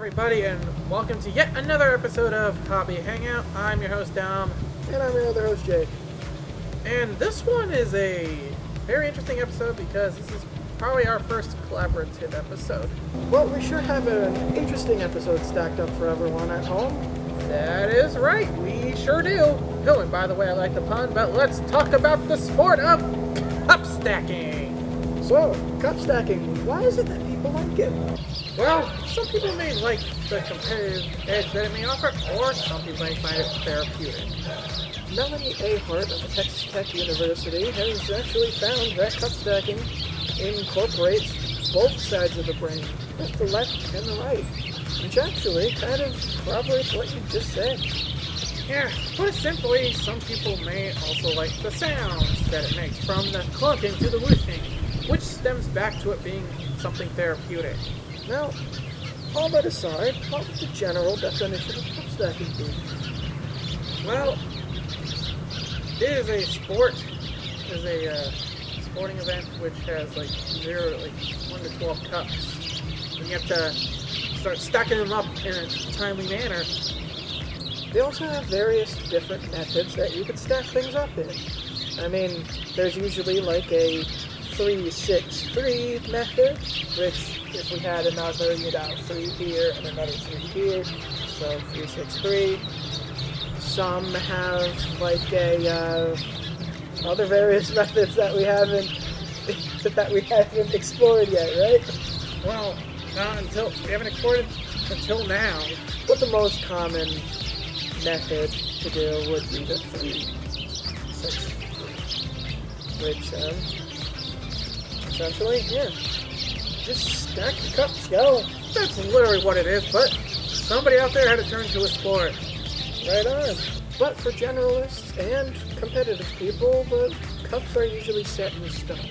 everybody, and welcome to yet another episode of Hobby Hangout. I'm your host, Dom. And I'm your other host, Jake. And this one is a very interesting episode because this is probably our first collaborative episode. Well, we sure have an interesting episode stacked up for everyone at home. That is right, we sure do. Oh, and by the way, I like the pun, but let's talk about the sport of cup stacking. So, cup stacking, why is it that people like it? Well, some people may like the competitive edge that it may offer, or some people may find it therapeutic. Melanie A. Hart of Texas Tech University has actually found that cup stacking incorporates both sides of the brain, both the left and the right, which actually kind of corroborates what you just said. Yeah, put it simply, some people may also like the sounds that it makes from the clunking to the whooshing, which stems back to it being something therapeutic. Now, all that aside, what would the general definition of cup stacking be? Well, it is a sport, sporting event which has like 1 to 12 cups. And you have to start stacking them up in a timely manner. They also have various different methods that you could stack things up in. I mean, there's usually like a 3-6-3 method, which if we had another, you'd have 3 here and another 3 here, so 3-6-3. Some have like other various methods that we haven't explored yet, right? Well, we haven't explored it until now. But the most common method to do would be the 3-6-3, which essentially, yeah, just stack the cups, go. That's literally what it is, but somebody out there had to turn to a sport. Right on. But for generalists and competitive people, the cups are usually set in stone.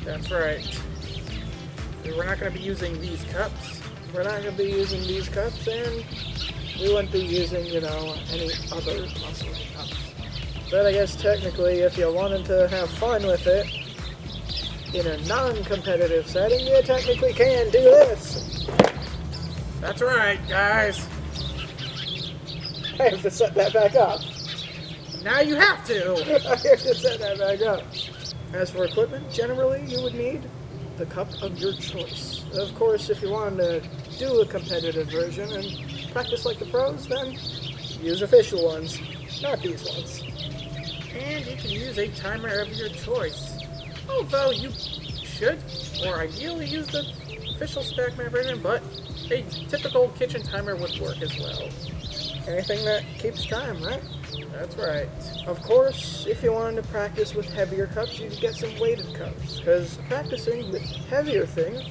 That's right. We're not going to be using these cups. We're not going to be using these cups, and we wouldn't be using, any other muscle cups. But I guess technically, if you wanted to have fun with it, in a non-competitive setting, you technically can do this. That's right, guys. I have to set that back up. Now you have to. I have to set that back up. As for equipment, generally you would need the cup of your choice. Of course, if you wanted to do a competitive version and practice like the pros, then use official ones, not these ones. And you can use a timer of your choice. Although you should, or ideally, use the official Stackman version, but a typical kitchen timer would work as well. Anything that keeps time, right? That's right. Of course, if you wanted to practice with heavier cups, you could get some weighted cups, because practicing with heavier things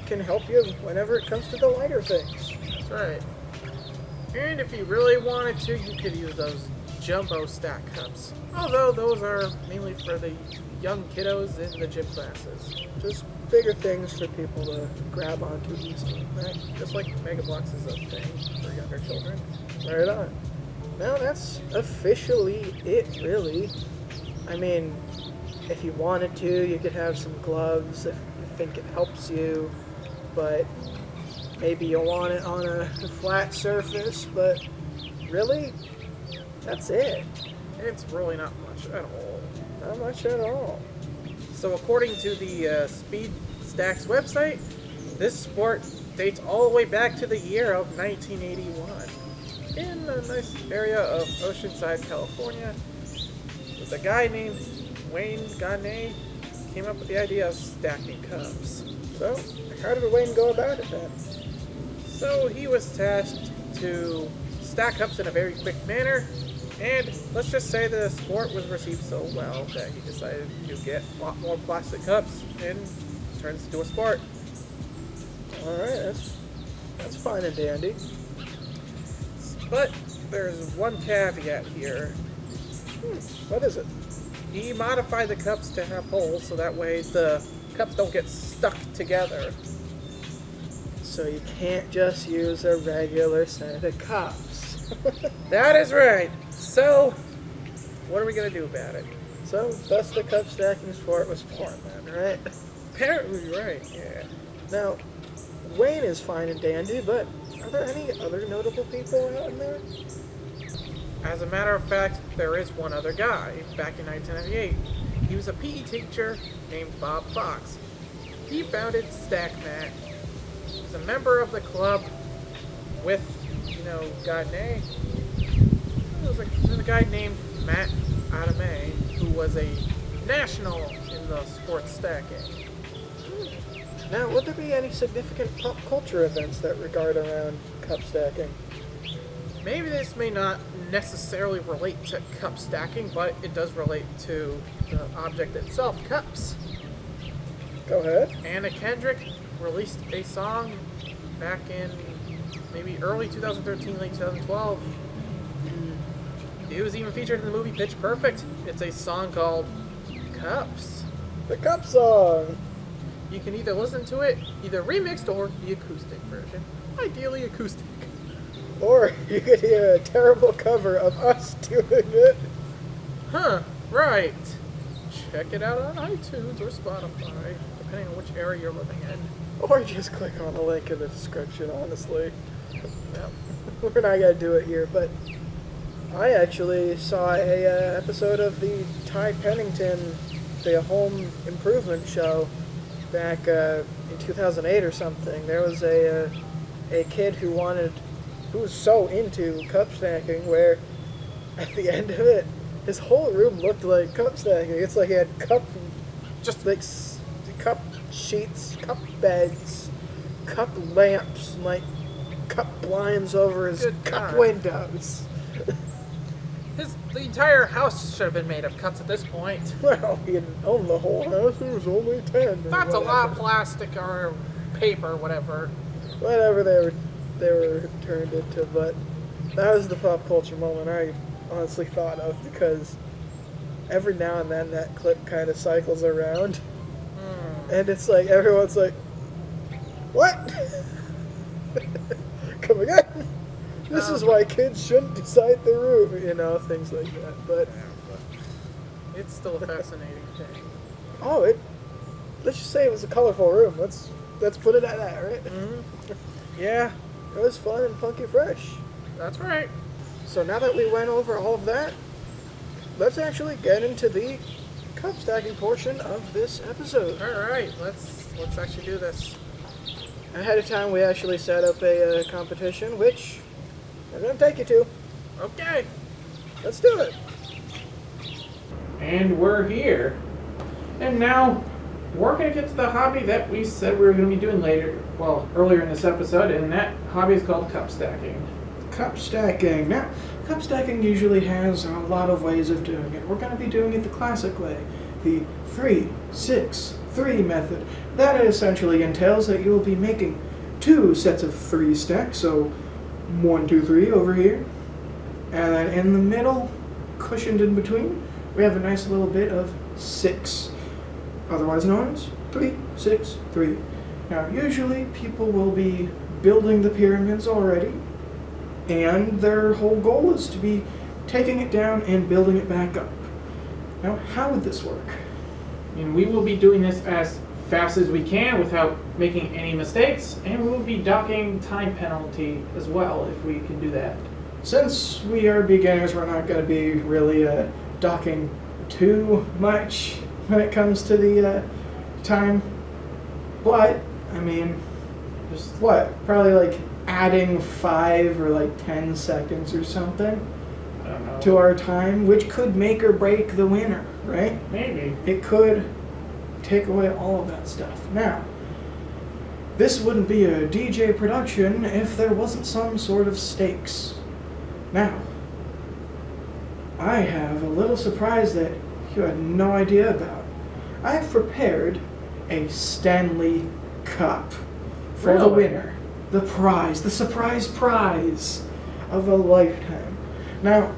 can help you whenever it comes to the lighter things. That's right. And if you really wanted to, you could use those jumbo stack cups. Although those are mainly for the young kiddos in the gym classes. Just bigger things for people to grab onto easily, right? Just like Mega Blocks is a thing for younger children. Right on. Now that's officially it, really. I mean, if you wanted to, you could have some gloves if you think it helps you, but maybe you'll want it on a flat surface, but really, that's it. It's really not much at all. Not much at all. So according to the Speed Stacks website, this sport dates all the way back to the year of 1981 in a nice area of Oceanside, California, with a guy named Wayne Gagne came up with the idea of stacking cups. So, how did Wayne go about it then? So he was tasked to stack cups in a very quick manner, and let's just say the sport was received so well that he decided to get a lot more plastic cups and turns into a sport. Alright, that's fine and dandy. But there's one caveat here. What is it? He modified the cups to have holes so that way the cups don't get stuck together. So you can't just use a regular set of cups. That is right. So, what are we going to do about it? So, thus the cup stacking sport was born then, right? Apparently right, yeah. Now, Wayne is fine and dandy, but are there any other notable people out in there? As a matter of fact, there is one other guy. Back in 1998, he was a PE teacher named Bob Fox. He founded StackMat. He was a member of the club with, there was a guy named Matt Adame, who was a national in the sports stacking. Now, would there be any significant pop culture events that regard around cup stacking? Maybe this may not necessarily relate to cup stacking, but it does relate to the object itself, cups. Go ahead. Anna Kendrick released a song back in maybe early 2013, late 2012. It was even featured in the movie Pitch Perfect. It's a song called Cups. The cup song! You can either listen to it, either remixed or the acoustic version. Ideally acoustic. Or you could hear a terrible cover of us doing it. Huh, right. Check it out on iTunes or Spotify, depending on which area you're living in. Or just click on the link in the description, honestly. Yep. We're not going to do it here, but I actually saw a episode of the Ty Pennington, the home improvement show back in 2008 or something. There was a kid who was so into cup stacking where at the end of it, his whole room looked like cup stacking. It's like he had cup sheets, cup beds, cup lamps, and like cup blinds over his Good cup God. windows. The entire house should have been made of cups at this point. Well, he didn't own the whole house. There was only 10. or That's a lot whatever. of plastic or paper, whatever. Whatever they were turned into, but that was the pop culture moment I honestly thought of, because every now and then that clip kind of cycles around, and it's like everyone's like, "What? Come again? This is why kids shouldn't decide the room," things like that. But It's still a fascinating thing. let's just say it was a colorful room. Let's put it at that, right? Yeah, It was fun and funky fresh. that's right. So now that we went over all of that, let's actually get into the cup stacking portion of this episode. Alright, let's actually do this. Ahead of time, we actually set up a competition, which I'm going to take you to. Okay. Let's do it. And we're here. And now, we're going to get to the hobby that we said we were going to be doing earlier in this episode, and that hobby is called cup stacking. Cup stacking. Now, cup stacking usually has a lot of ways of doing it. We're going to be doing it the classic way, the 3, 6, 3 method. That essentially entails that you'll be making 2 sets of 3 stacks, so 1, 2, 3 over here. And then in the middle, cushioned in between, we have a nice little bit of 6, otherwise known as 3, 6, 3. Now, usually people will be building the pyramids already, and their whole goal is to be taking it down and building it back up. Now, how would this work? And we will be doing this as fast as we can without making any mistakes, and we will be docking time penalty as well if we can do that. Since we are beginners, we're not going to be really docking too much when it comes to the time. But, I mean, just probably like adding 5 or like 10 seconds or something I don't know. to our time, which could make or break the winner, right? Maybe. It could take away all of that stuff. Now, this wouldn't be a DJ production if there wasn't some sort of stakes. Now, I have a little surprise that you had no idea about. I've prepared a Stanley Cup for the Really? winner. The prize, the surprise prize of a lifetime. Now,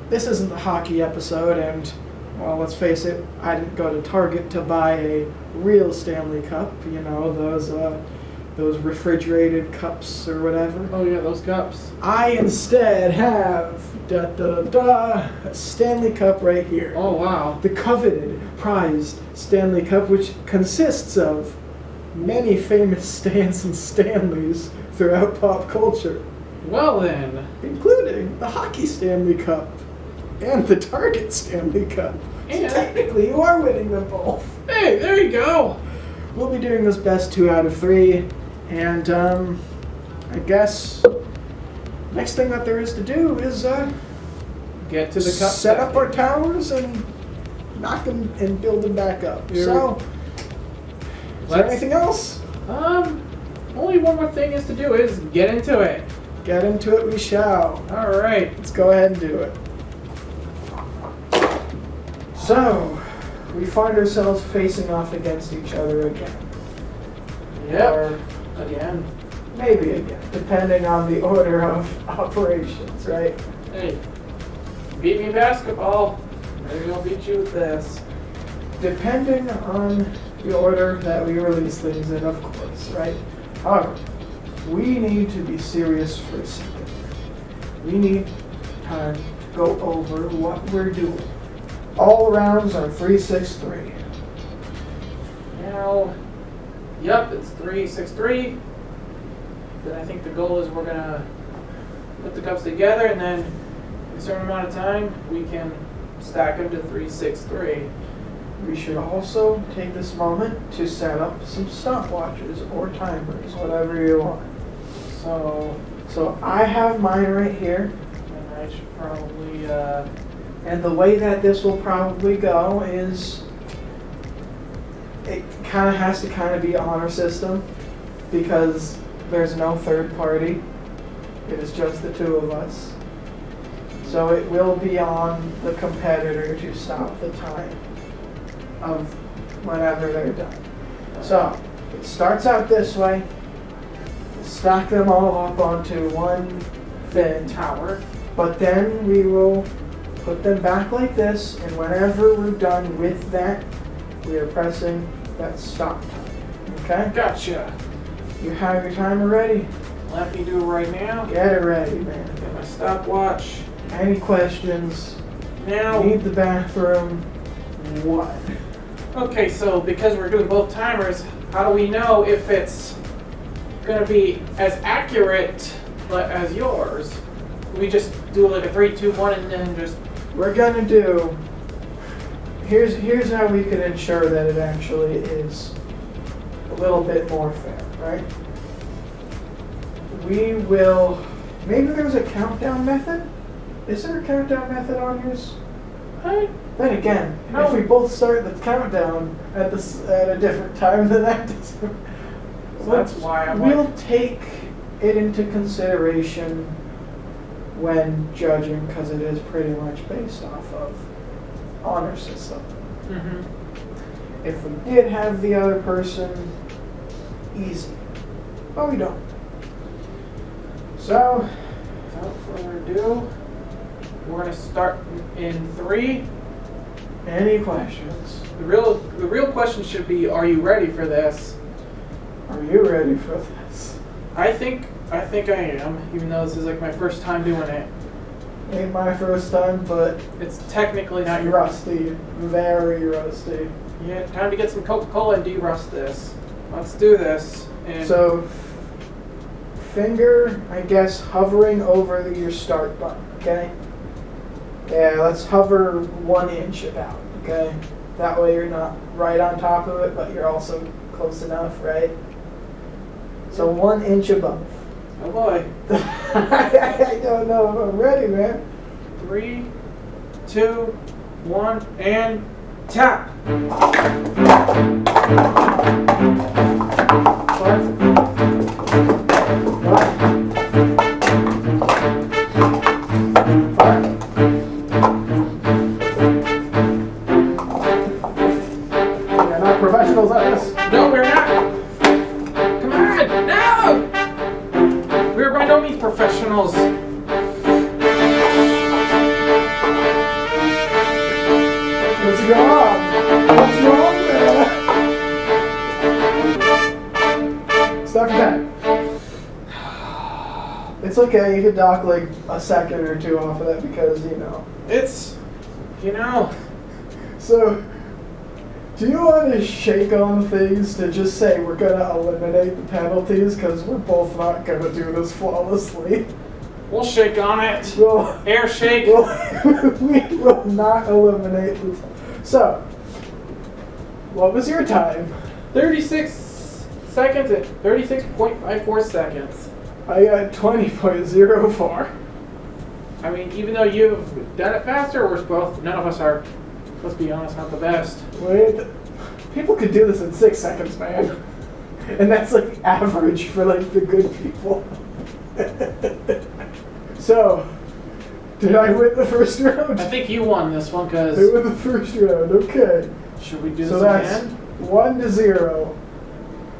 this isn't the hockey episode, and, well, let's face it, I didn't go to Target to buy a real Stanley Cup, those refrigerated cups or whatever. Oh yeah, those cups. I instead have a Stanley Cup right here. Oh wow. The coveted, prized Stanley Cup, which consists of many famous Stans and Stanleys throughout pop culture, Well then. including the Hockey Stanley Cup and the Target Stanley Cup. And- So technically, you are winning them both. Hey, there you go. We'll be doing this best 2 out of 3, and I guess next thing that there is to do is Get to the cup. set up our towers and knock them and build them back up. Here- So, is there Let's- anything else? Only one more thing is to do is get into it. Get into it, we shall. All right. Let's go ahead and do it. So, we find ourselves facing off against each other again. Yep. Or Again. maybe again, depending on the order of operations, right? Hey, beat me in basketball. Maybe I'll beat you with this. Depending on the order that we release things in, of course, right? However, we need to be serious for a second. We need time to go over what we're doing. All rounds are 3-6-3. Now, yep, it's 3-6-3. Then I think the goal is we're gonna put the cups together, and then in a certain amount of time we can stack them to 3-6-3. We should also take this moment to set up some stopwatches or timers, whatever you want. So I have mine right here, And I should probably and the way that this will probably go is it kind of has to kind of be honor system because there's no third party. It is just the two of us. So it will be on the competitor to stop the time of whenever they're done. So it starts out this way. Stack them all up onto one thing, tower. but then we will put them back like this, and whenever we're done with that, we are pressing that stop time. Okay? Gotcha. You have your timer ready? Let me do it right now. Get it ready, man. Get my stopwatch. Any questions? Now. Need the bathroom? What? Okay, so because we're doing both timers, how do we know if it's gonna be as accurate as yours? We just do like a 3, 2, 1, and then just. We're gonna do. Here's how we can ensure that it actually is a little bit more fair, right? We will. Maybe there's a countdown method. Is there a countdown method on yours? Then again, No. if we both start the countdown at a different time, then that doesn't. So that's why I'm We'll like. take it into consideration when judging, because it is pretty much based off of honor system. Mhm. If we did have the other person, easy, but we don't. So, Without further ado, we're gonna start in 3. any questions? The real question should be: are you ready for this? Are you ready for this? I think I am, even though this is like my first time doing it. Ain't my first time, but It's technically not your rusty, very rusty. Yeah, time to get some Coca-Cola and de-rust this. Let's do this. And So, finger, I guess, hovering over your start button, okay? Yeah, let's hover 1 inch about, okay? That way you're not right on top of it, but you're also close enough, right? So 1 inch above. oh boy, I don't know if I'm ready, man. 3, 2, 1, and tap. We're not professionals at this. No, we're not. Come on, no. We're by no means professionals. What's wrong? What's wrong there? Stop that. It's okay, you could dock like a second or two off of that because, you know. It's, you know, So, Do you want to shake on things to just say we're going to eliminate the penalties? Because we're both not going to do this flawlessly. We'll shake on it. We'll, Air shake. we will not eliminate the So, what was your time? 36 seconds and 36.54 seconds. I got 20.04. I mean, even though you've done it faster, none of us are, let's be honest, not the best. Wait, people could do this in 6 seconds, man. And that's like the average for like the good people. So, did I win the first round? I think you won this one because. I won the first round, okay. Should we do So this that's again? 1-0.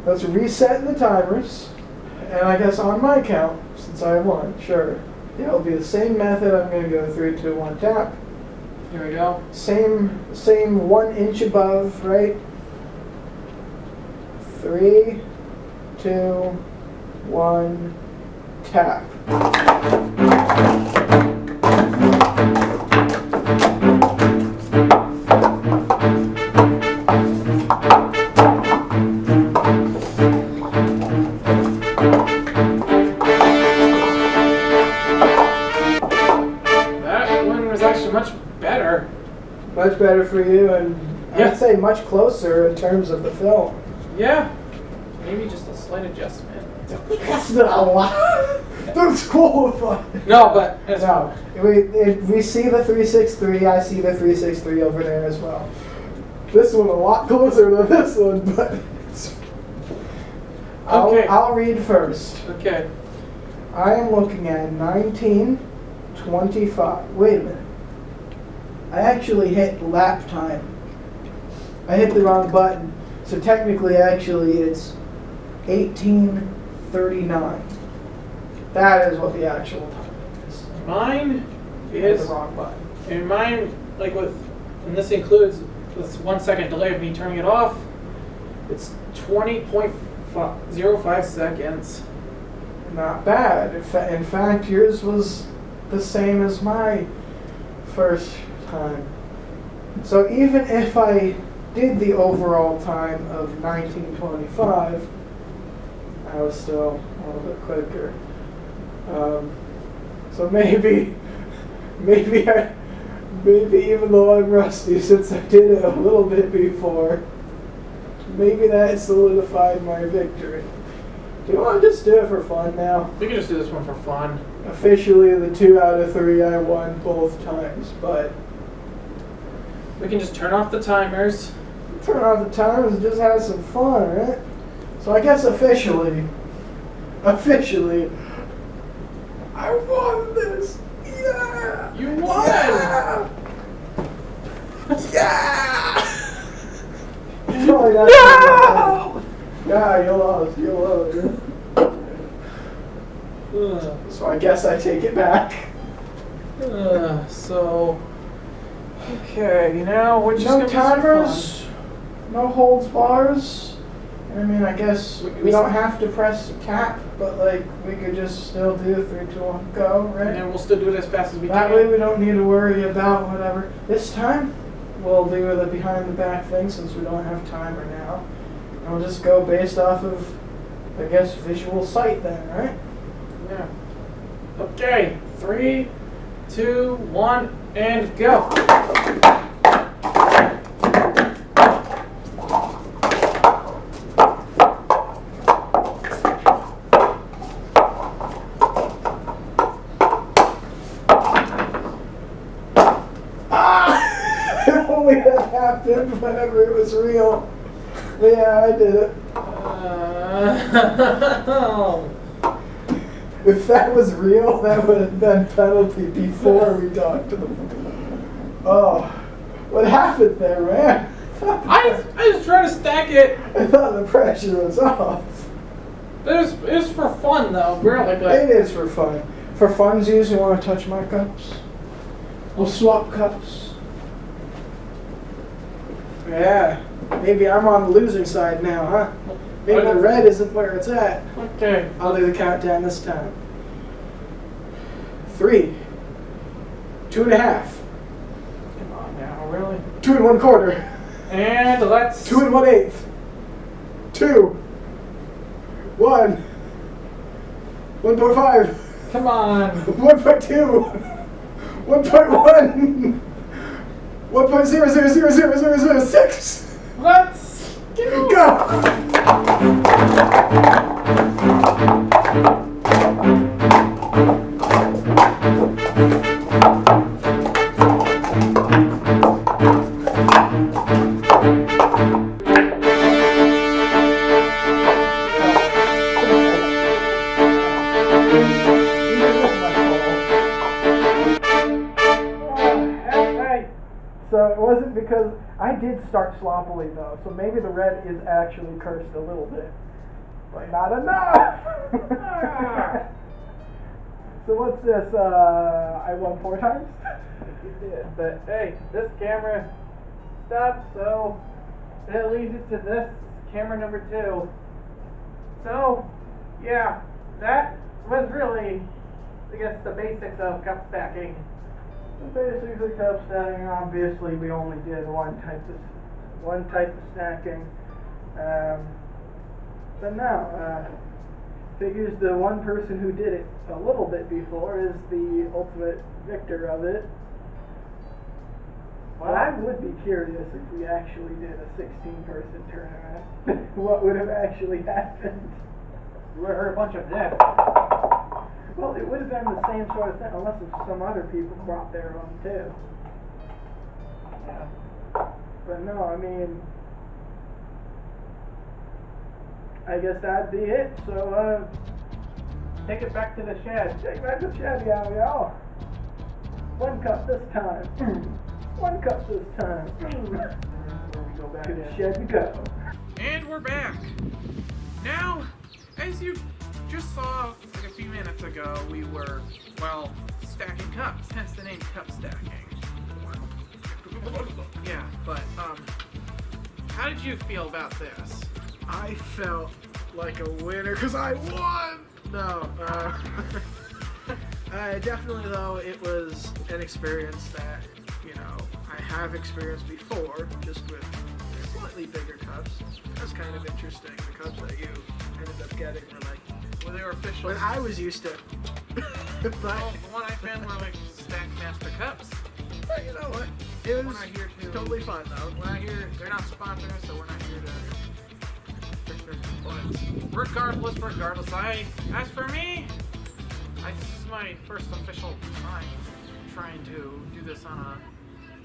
Let's reset the timers. And I guess on my count, since I won, sure. Yeah, it'll be the same method. I'm going to go 3, 2, 1, tap. Here we go. Same 1 inch above, right? 3, 2, 1, tap. That one was actually much better. Much better for you, and Yeah. I'd say much closer in terms of the film. Yeah. Maybe just a slight adjustment. That's not a lot. That's qualified. No, but it's No, we see the 363. I see the 363 over there as well. This one a lot closer than this one, but Okay. I'll read first. Okay. I am looking at 1925. Wait a minute. I actually hit lap time. I hit the wrong button. So technically, actually, it's 1839. That is what the actual time is. Mine I hit is. the wrong button. And mine, and this includes this 1 second delay of me turning it off, it's 20.05 seconds. Not bad. In fact, yours was the same as my first time. So even if I did the overall time of 1925, I was still a little bit quicker. So maybe even though I'm rusty, since I did it a little bit before, maybe that solidified my victory. Do you want to just do it for fun now? We can just do this one for fun. Officially, the 2 out of 3 I won both times, but We can just turn off the timers. turn off the timers and just have some fun, right? So I guess officially, I won this! Yeah! You won! Yeah! Yeah! Probably not. Yeah, you lost. So I guess I take it back. Okay, we're just No gonna do some timers, no holds bars. I mean, I guess we don't have to press tap, but like we could just still do 3, 2, 1, go, fun. right? And we'll still do it as fast as we That can. way we don't need to worry about whatever. This time, we'll do the behind the back thing since we don't have timer now. And we'll just go based off of, I guess, visual sight then, right? Yeah. Okay, 3, 2, 1, and go. If only that happened whenever it was real. But yeah, I did it. If that was real, that would have been penalty before we talked to them. Oh, what happened there, man? I was trying to stack it. I thought the pressure was off. It was for fun though. Really, It is for fun. For funsies, you want to touch my cups? We'll swap cups. Yeah, maybe I'm on the losing side now, huh? Maybe the red isn't where it's at. Okay. I'll do the countdown this time. 3, 2.5, Come on now, really? 2 1/4, And let's... 2 1/8. 2. 1. 1.5. Come on. 1.2. 1.1. 1.0000006. Let's Go! So it wasn't because I did start sloppily though, so maybe the red is actually cursed a little bit, but not enough. So what's this? I won 4 times. You did, but hey, this camera stopped, so that leads it to this camera number 2. So, yeah, that was really, I guess, the basics of cup stacking. The basics of cup stacking. Obviously, we only did one type of stacking. But now, figures the one person who did it a little bit before is the ultimate victor of it. Well, I would be curious if we actually did a 16-person tournament. What would have actually happened? We would have heard a bunch of this. Well, it would have been the same sort of thing, unless if some other people brought their own too. Yeah. But no, I mean, I guess that'd be it. So, Take it back to the shed. take back the shed, y'all. 1 cup this time. 1 cup this time. Go back To the in. shed we go. And we're back. Now, as you just saw like a few minutes ago, we were, well, stacking cups, hence the name cup stacking. Yeah, but, how did you feel about this? I felt like a winner because I won! No, definitely though, it was an experience that, you know, I have experienced before, just with slightly bigger cups. That's kind of interesting. The cups that you ended up getting were like, Well, they were official. what I was used to. But, Well, the one I found were like Stack Master cups. but you know what? It We're was not here to. totally fun though. We're not here. They're not sponsoring us, so we're not here to. But regardless, as for me, this is my first official time trying to do this on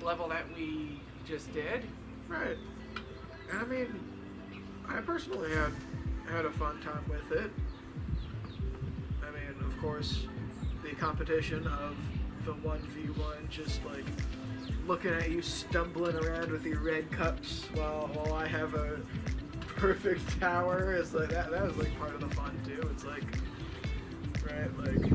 a level that we just did. Right. And I mean, I personally had a fun time with it. I mean, of course, the competition of the 1v1, just like looking at you stumbling around with your red cups while I have a perfect tower is like that was like part of the fun too. It's like, right, like,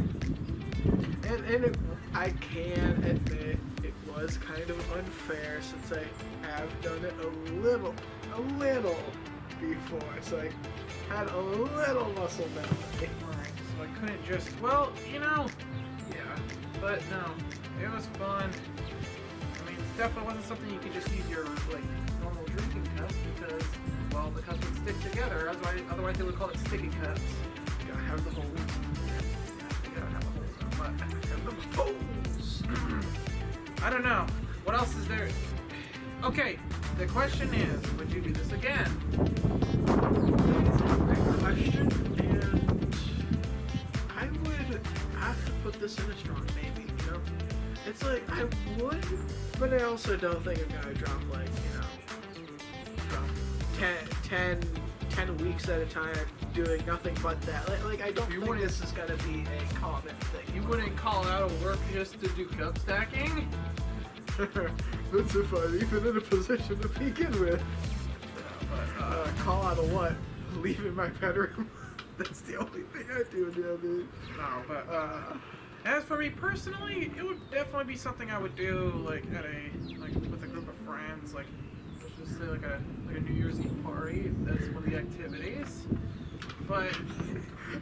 and I can admit it was kind of unfair since I have done it a little before, so I had a little muscle memory. Right. So I couldn't just. Well, you know. Yeah. But no, it was fun. I mean, it definitely wasn't something you could just use your like normal drinking cups because, well, the cups would stick together. Otherwise they would call it sticky cups. You gotta have the holes. You gotta have the holes. But Have the holes. I don't know. What else is there? Okay, the question is, would you do this again? Question, and I would have to put this in a strong maybe, you know? It's like, I would, but I also don't think I'm gonna drop, like, you know, drop 10 weeks at a time doing nothing but that. Like I don't think this is gonna be a common thing. You wouldn't call out of work just to do cup stacking? That's if I'm even in a position to begin with. Call out of what? Leaving my bedroom. That's the only thing I do now, dude. No, but as for me personally, it would definitely be something I would do like at with a group of friends, like let's just say like a New Year's Eve party. That's one of the activities. But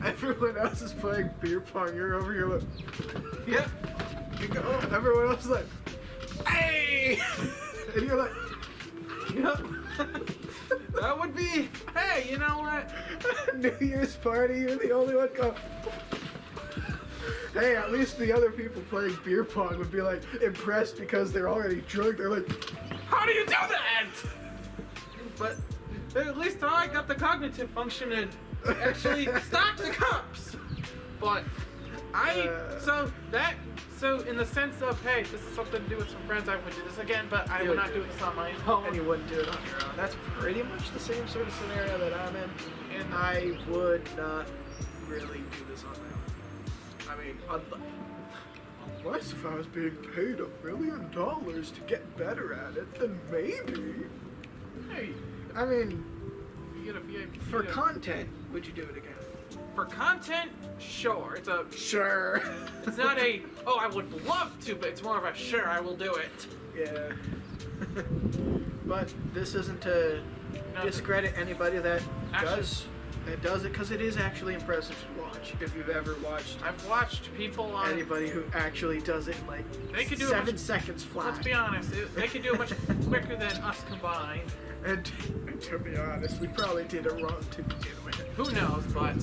Everyone else is playing beer pong. You're over here like, yep, you go. everyone else is like, hey! And you're like, Yep. That would be. Hey, you know what? New Year's party, you're the only one going. Hey, at least the other people playing beer pong would be like impressed because they're already drunk. They're like, How do you do that? But at least I got the cognitive function to actually stack the cups. But so in the sense of, hey, this is something to do with some friends, I would do this again, but I would not do this on my own. And you wouldn't do it on your own. That's pretty much the same sort of scenario that I'm in. And I would not really do this on my own. I mean, unless if I was being paid $1 million to get better at it, then maybe. Hey, I mean, you get a VIP. for content, would you do it again? For content, sure. sure. It's not a, oh, I would love to, but it's more of a, sure, I will do it. Yeah. But this isn't to discredit anybody that does it, because it is actually impressive to watch. If you've ever watched, I've watched people on anybody who actually does it in like they could do 7 seconds flat. Let's be honest, they could do it much quicker than us combined. And to be honest, we probably did it wrong to begin with. Who knows, but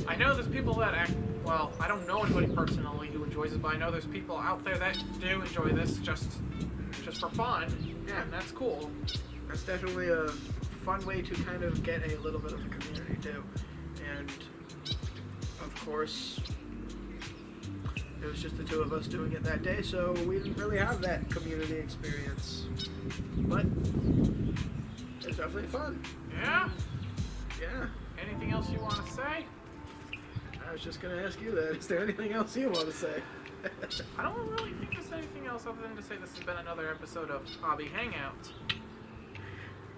I know there's people that act, well, I don't know anybody personally who enjoys it, but I know there's people out there that do enjoy this just for fun. Yeah, and that's cool. That's definitely a fun way to kind of get a little bit of a community too. And of course, it was just the two of us doing it that day, so we didn't really have that community experience. But it was definitely fun. Yeah? Yeah. Anything else you want to say? I was just going to ask you that. Is there anything else you want to say? I don't really think there's anything else other than to say this has been another episode of Hobby Hangout.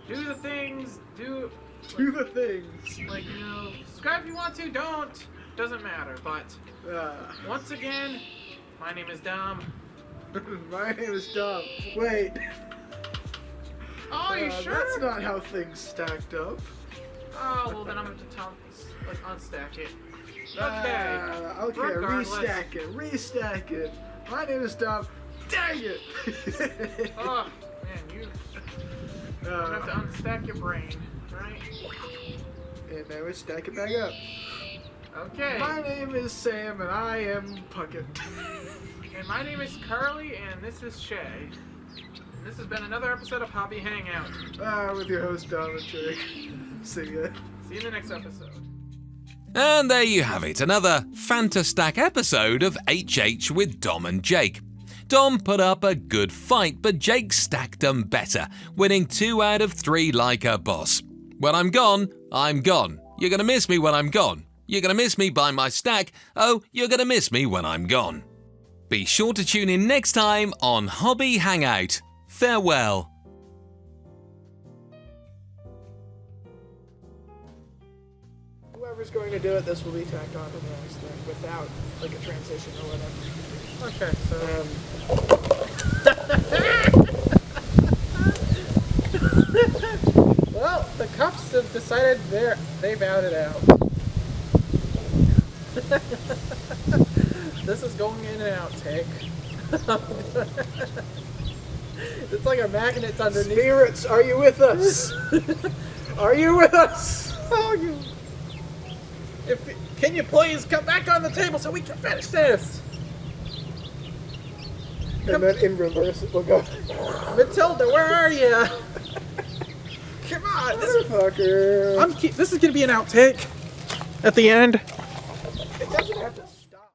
Do the things, do the things. Like, you know, subscribe if you want to, don't. Doesn't matter, but once again, my name is Dom. My name is Dom. Wait. Oh, you sure? That's not how things stacked up. Oh, well then I'm going to unstack it. Okay. Okay, restack it. My name is Dom. Dang it! Oh, man, you have to unstack your brain, right? And now we stack it back up. Okay. My name is Sam, and I am Puckett. And my name is Carly, and this is Shay. And this has been another episode of Hobby Hangout. With your host, Dom and Jake. See ya. See you in the next episode. And there you have it, another Fantastack episode of HH with Dom and Jake. Dom put up a good fight, but Jake stacked them better, winning 2 out of 3 like a boss. When I'm gone, I'm gone. You're gonna miss me when I'm gone. You're gonna miss me by my stack. Oh, you're gonna miss me when I'm gone. Be sure to tune in next time on Hobby Hangout. Farewell. Whoever's going to do it, this will be tacked on to the next thing without like a transition or whatever. Okay, so well, the cups have decided they've outed out. This is going in an outtake. It's like a magnet underneath. Spirits, are you with us? Are you with us? Oh, you. Can you please come back on the table so we can finish this? And then in reverse it will go. Matilda, where are you? Come on, Motherfucker. this is gonna be an outtake at the end. It doesn't have to